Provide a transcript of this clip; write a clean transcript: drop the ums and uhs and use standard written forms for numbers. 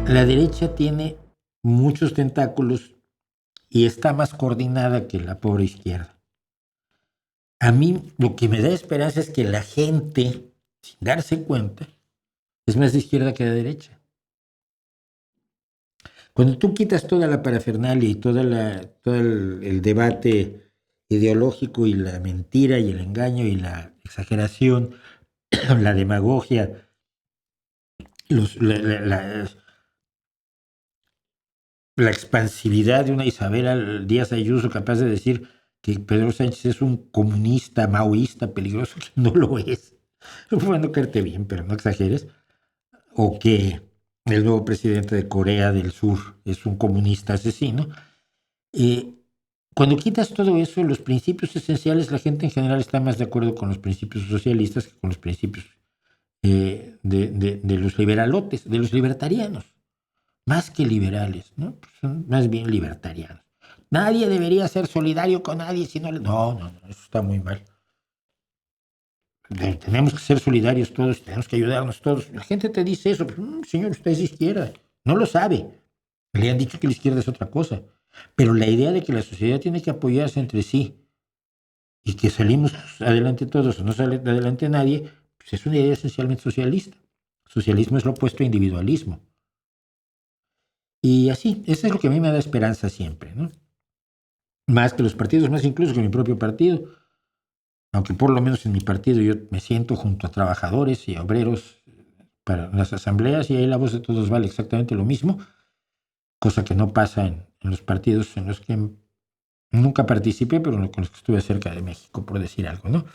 La derecha tiene muchos tentáculos y está más coordinada que la pobre izquierda. A mí lo que me da esperanza es que la gente, sin darse cuenta, es más de izquierda que de derecha. Cuando tú quitas toda la parafernalia y todo el debate ideológico y la mentira y el engaño y la exageración, la demagogia, los, la expansividad de una Isabel Díaz Ayuso capaz de decir que Pedro Sánchez es un comunista, maoísta, peligroso, que no lo es. Bueno, caerte bien, pero no exageres. O que el nuevo presidente de Corea del Sur es un comunista asesino. Eh, Cuando quitas todo eso, los principios esenciales, la gente en general está más de acuerdo con los principios socialistas que con los principios de los liberalotes, de los libertarianos, más que liberales, ¿no? Pues son más bien libertarianos. Nadie debería ser solidario con nadie si no le... No, no, no, eso está muy mal. Tenemos que ser solidarios todos, tenemos que ayudarnos todos. La gente te dice eso, pues, señor, usted es de izquierda. No lo sabe. Le han dicho que la izquierda es otra cosa. Pero la idea de que la sociedad tiene que apoyarse entre sí y que salimos adelante todos o no sale adelante nadie, pues es una idea esencialmente socialista. Socialismo es lo opuesto a individualismo. Y así, eso es lo que a mí me da esperanza siempre, ¿no? Más que los partidos, más incluso que mi propio partido. Aunque por lo menos en mi partido yo me siento junto a trabajadores y a obreros para las asambleas y ahí la voz de todos vale exactamente lo mismo, cosa que no pasa en los partidos en los que nunca participé, pero con los que estuve cerca de México, por decir algo, ¿no?